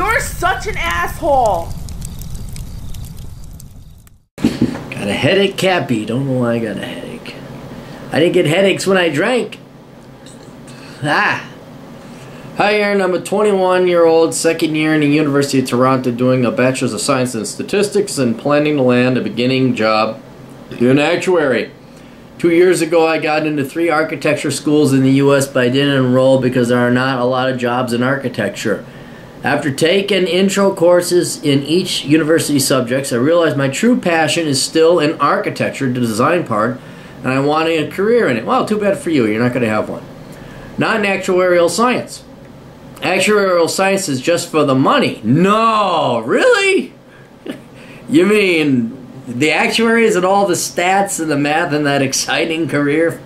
You're such an asshole. Got a headache, Cappy. Don't know why I got a headache. I didn't get headaches when I drank. Hi, Aaron. I'm a 21-year-old, second year in the University of Toronto, doing a Bachelor's of Science in Statistics and planning to land a beginning job in actuary. 2 years ago, I got into 3 architecture schools in the U.S., but I didn't enroll because there are not a lot of jobs in architecture. After taking intro courses in each university subjects, I realized my true passion is still in architecture, the design part, and I want a career in it. Well, too bad for you. You're not going to have one. Not in actuarial science. Actuarial science is just for the money. No, really? You mean the actuaries and all the stats and the math and that exciting career,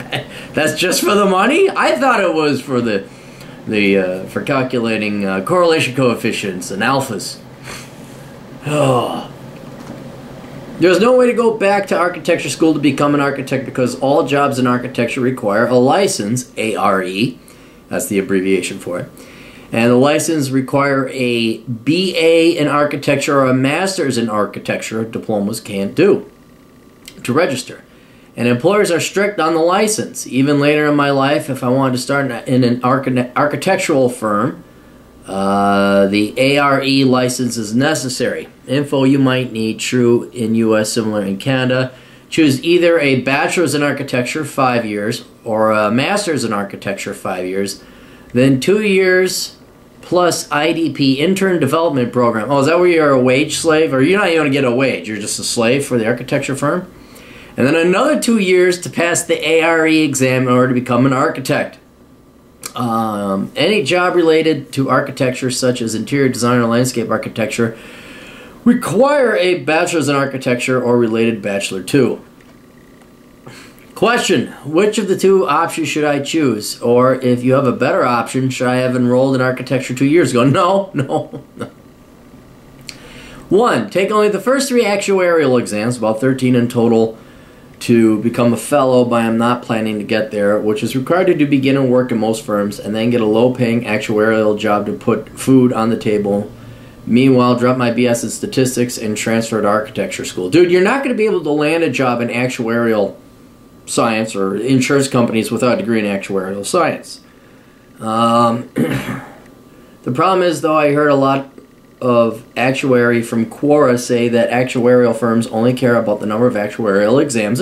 that's just for the money? I thought it was for for calculating correlation coefficients and alphas. Oh. There's no way to go back to architecture school to become an architect because all jobs in architecture require a license, ARE, that's the abbreviation for it. And the license require a BA in architecture or a master's in architecture. Diplomas can't do to register. And employers are strict on the license. Even later in my life, if I wanted to start in an architectural firm, the ARE license is necessary. Info you might need, true in US, similar in Canada. Choose either a bachelor's in architecture, 5 years, or a master's in architecture, 5 years. Then 2 years plus IDP, intern development program. Oh, is that where you're a wage slave? Or you're not even going to get a wage, you're just a slave for the architecture firm? And then another 2 years to pass the ARE exam in order to become an architect. Any job related to architecture, such as interior design or landscape architecture, require a bachelor's in architecture or related bachelor too. Question: which of the 2 options should I choose? Or if you have a better option, should I have enrolled in architecture 2 years ago? No. 1. Take only the first 3 actuarial exams, about 13 in total, to become a fellow, but I'm not planning to get there, which is required to do beginner work in most firms, and then get a low-paying actuarial job to put food on the table. Meanwhile, drop my BS in statistics and transfer to architecture school. Dude, you're not going to be able to land a job in actuarial science or insurance companies without a degree in actuarial science. The problem is, though, I heard a lot of actuary from Quora say that actuarial firms only care about the number of actuarial exams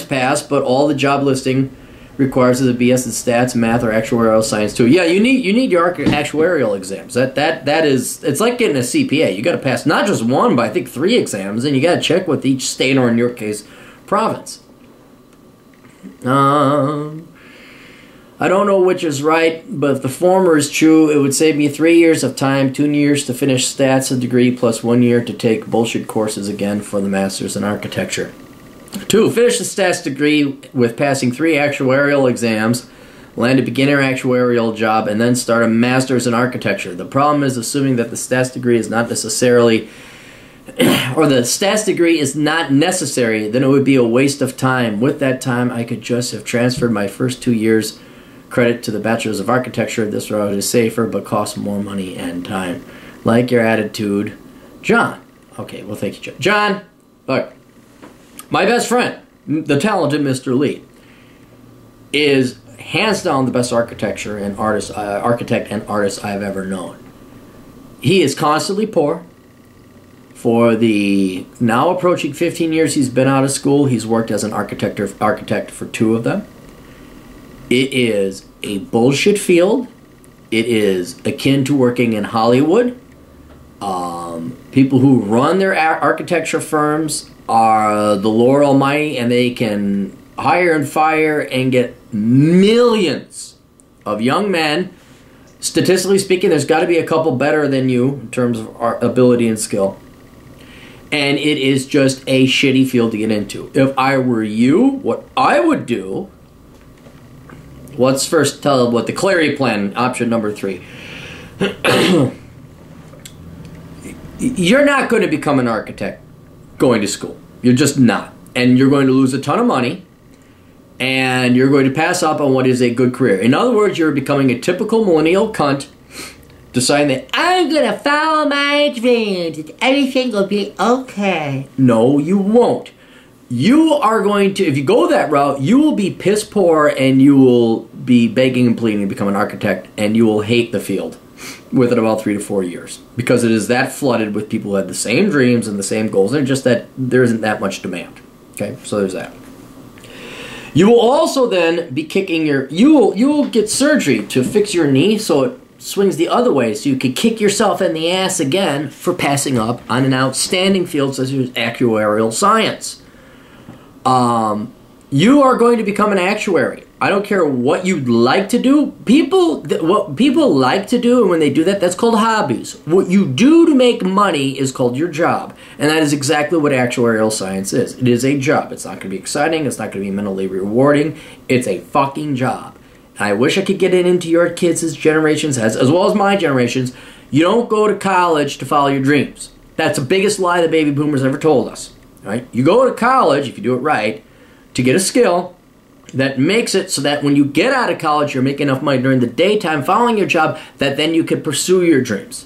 passed, but all the job listing requires is a BS in stats, math, or actuarial science too. Yeah, you need your actuarial exams. That is, it's like getting a CPA. You got to pass not just 1, but I think 3 exams, and you got to check with each state, or in your case, province. I don't know which is right, but if the former is true, it would save me 3 years of time, 2 years to finish stats a degree, plus 1 year to take bullshit courses again for the master's in architecture. 2. Finish the stats degree with passing 3 actuarial exams, land a beginner actuarial job, and then start a master's in architecture. The problem is assuming that the stats degree is not necessarily or the stats degree is not necessary, then it would be a waste of time. With that time, I could just have transferred my first 2 years credit to the Bachelor's of Architecture. This route is safer, but costs more money and time. Like your attitude, John. Okay, well, thank you, John. John, look, my best friend, the talented Mr. Lee, is hands down the best architect and artist I've ever known. He is constantly poor. For the now approaching 15 years he's been out of school, he's worked as an architect for 2 of them. It is a bullshit field. It is akin to working in Hollywood. People who run their architecture firms are the Lord Almighty, and they can hire and fire and get millions of young men. Statistically speaking, there's got to be a couple better than you in terms of ability and skill. And it is just a shitty field to get into. If I were you, what I would do, let's first tell what the Clary plan, option number 3. You're not going to become an architect going to school. You're just not. And you're going to lose a ton of money. And you're going to pass up on what is a good career. In other words, you're becoming a typical millennial cunt deciding that I'm going to follow my dreams and everything will be okay. No, you won't. You are going to, if you go that route, you will be piss poor and you will be begging and pleading to become an architect, and you will hate the field within about 3 to 4 years, because it is that flooded with people who have the same dreams and the same goals, and just that there isn't that much demand. Okay, so there's that. You will also then be kicking you will get surgery to fix your knee so it swings the other way, so you can kick yourself in the ass again for passing up on an outstanding field such as actuarial science. You are going to become an actuary. I don't care what you'd like to do. What people like to do, and when they do that, that's called hobbies. What you do to make money is called your job. And that is exactly what actuarial science is. It is a job. It's not going to be exciting. It's not going to be mentally rewarding. It's a fucking job. And I wish I could get it into your kids' generations' heads, as well as my generation's. You don't go to college to follow your dreams. That's the biggest lie the baby boomers ever told us. Right? You go to college, if you do it right, to get a skill that makes it so that when you get out of college, you're making enough money during the daytime following your job that then you can pursue your dreams.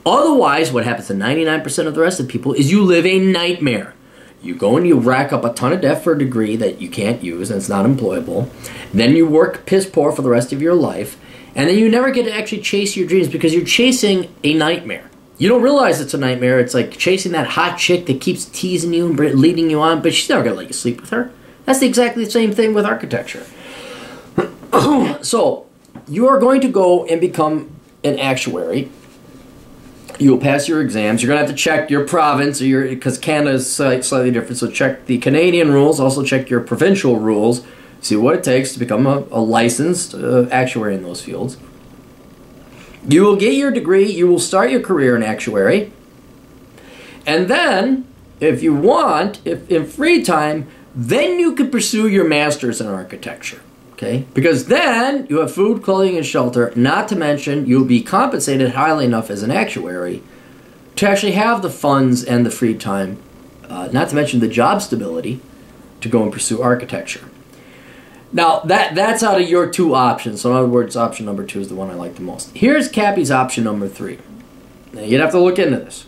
Otherwise, what happens to 99% of the rest of people is you live a nightmare. You go and you rack up a ton of debt for a degree that you can't use and it's not employable. Then you work piss poor for the rest of your life. And then you never get to actually chase your dreams because you're chasing a nightmare. You don't realize it's a nightmare. It's like chasing that hot chick that keeps teasing you and leading you on, but she's never going to let you sleep with her. That's exactly the same thing with architecture. So, you are going to go and become an actuary. You will pass your exams. You're going to have to check your province, because Canada is slightly different. So check the Canadian rules. Also check your provincial rules. See what it takes to become a licensed actuary in those fields. You will get your degree. You will start your career in actuary. And then, if you want, if in free time, then you could pursue your master's in architecture. Okay? Because then you have food, clothing, and shelter. Not to mention, you'll be compensated highly enough as an actuary to actually have the funds and the free time, not to mention the job stability, to go and pursue architecture. Now, that's out of your two options. So in other words, option number 2 is the one I like the most. Here's Cappy's option number 3. Now, you'd have to look into this.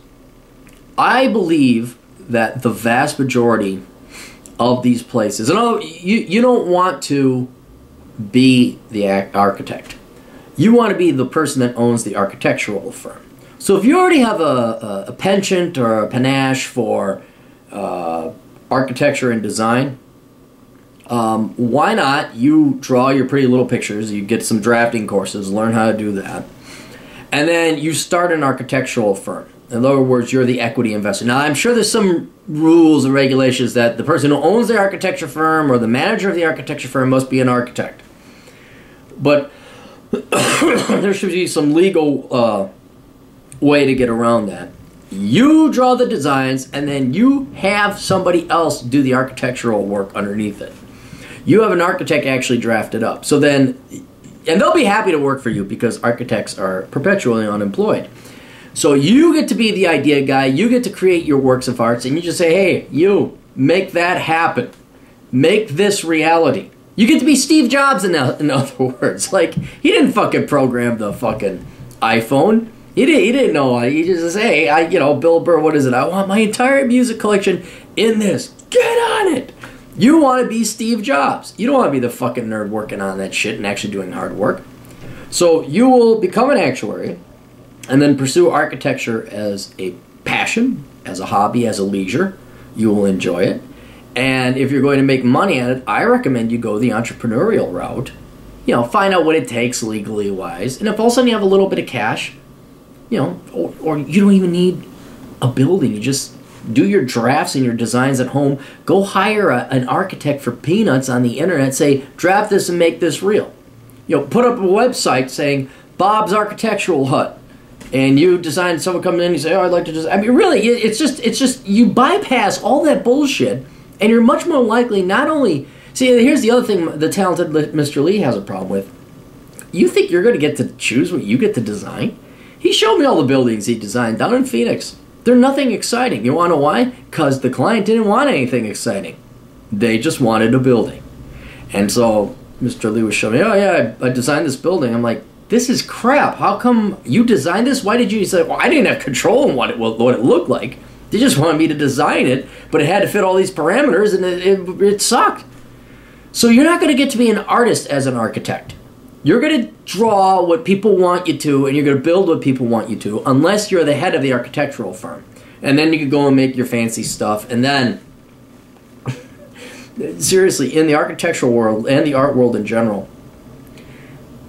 I believe that the vast majority of these places, and you don't want to be the architect. You want to be the person that owns the architectural firm. So if you already have a penchant or a panache for architecture and design, why not you draw your pretty little pictures, you get some drafting courses, learn how to do that, and then you start an architectural firm. In other words, you're the equity investor. Now, I'm sure there's some rules and regulations that the person who owns the architecture firm or the manager of the architecture firm must be an architect. But there should be some legal way to get around that. You draw the designs, and then you have somebody else do the architectural work underneath it. You have an architect actually draft it up. So then, and they'll be happy to work for you because architects are perpetually unemployed. So you get to be the idea guy, you get to create your works of arts, and you just say, hey, you, make that happen. Make this reality. You get to be Steve Jobs in other words. Like, he didn't fucking program the fucking iPhone. He didn't know. He just says, hey, Bill Burr, what is it? I want my entire music collection in this. Get on it. You want to be Steve Jobs. You don't want to be the fucking nerd working on that shit and actually doing hard work. So you will become an actuary and then pursue architecture as a passion, as a hobby, as a leisure. You will enjoy it. And if you're going to make money at it, I recommend you go the entrepreneurial route. Find out what it takes legally wise. And if all of a sudden you have a little bit of cash, or you don't even need a building. You just do your drafts and your designs at home. Go hire an architect for peanuts on the internet. Say, draft this and make this real. Put up a website saying, Bob's Architectural Hut. And you design, someone comes in and you say, oh, I'd like to just, really, it's just, you bypass all that bullshit, and you're much more likely not only, see, here's the other thing the talented Mr. Lee has a problem with. You think you're going to get to choose what you get to design? He showed me all the buildings he designed down in Phoenix. They're nothing exciting. You want to know why? Because the client didn't want anything exciting. They just wanted a building. And so Mr. Lee was showing me, oh yeah, I designed this building. I'm like, this is crap. How come you designed this? Why did you say, well, I didn't have control on what it looked like. They just wanted me to design it, but it had to fit all these parameters, and it sucked. So you're not going to get to be an artist as an architect. You're going to draw what people want you to, and you're going to build what people want you to, unless you're the head of the architectural firm. And then you can go and make your fancy stuff, and then, seriously, in the architectural world and the art world in general,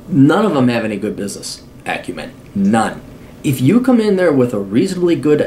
none of them have any good business acumen. None. If you come in there with a reasonably good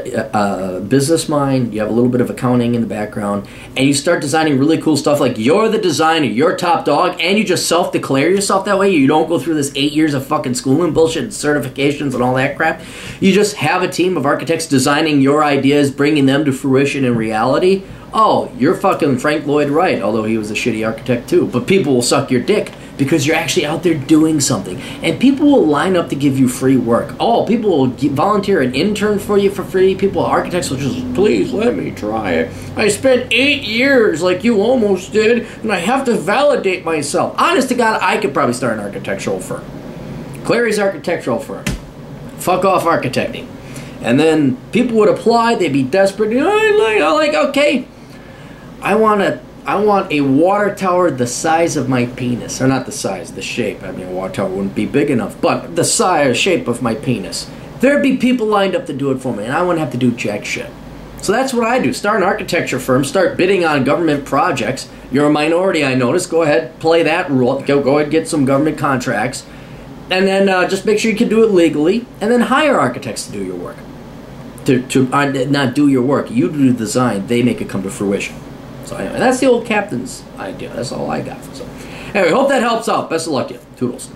business mind, you have a little bit of accounting in the background, and you start designing really cool stuff like you're the designer, you're top dog, and you just self-declare yourself that way, you don't go through this 8 years of fucking schooling bullshit and certifications and all that crap. You just have a team of architects designing your ideas, bringing them to fruition in reality. Oh, you're fucking Frank Lloyd Wright, although he was a shitty architect too. But people will suck your dick because you're actually out there doing something. And people will line up to give you free work. Oh, people will volunteer an intern for you for free. Architects will just, please let me try it. I spent 8 years like you almost did, and I have to validate myself. Honest to God, I could probably start an architectural firm. Clary's architectural firm. Fuck off architecting. And then people would apply, they'd be desperate. Okay, I want a water tower the size of my penis. Or not the size, the shape. I mean, a water tower wouldn't be big enough, but the size, shape of my penis. There'd be people lined up to do it for me, and I wouldn't have to do jack shit. So that's what I do. Start an architecture firm, start bidding on government projects. You're a minority, I notice. Go ahead, play that rule. Go ahead, get some government contracts. And then just make sure you can do it legally, and then hire architects to do your work. To not do your work. You do the design, they make it come to fruition. So anyway, that's the old captain's idea. That's all I got. So anyway, hope that helps out. Best of luck to you. Toodles.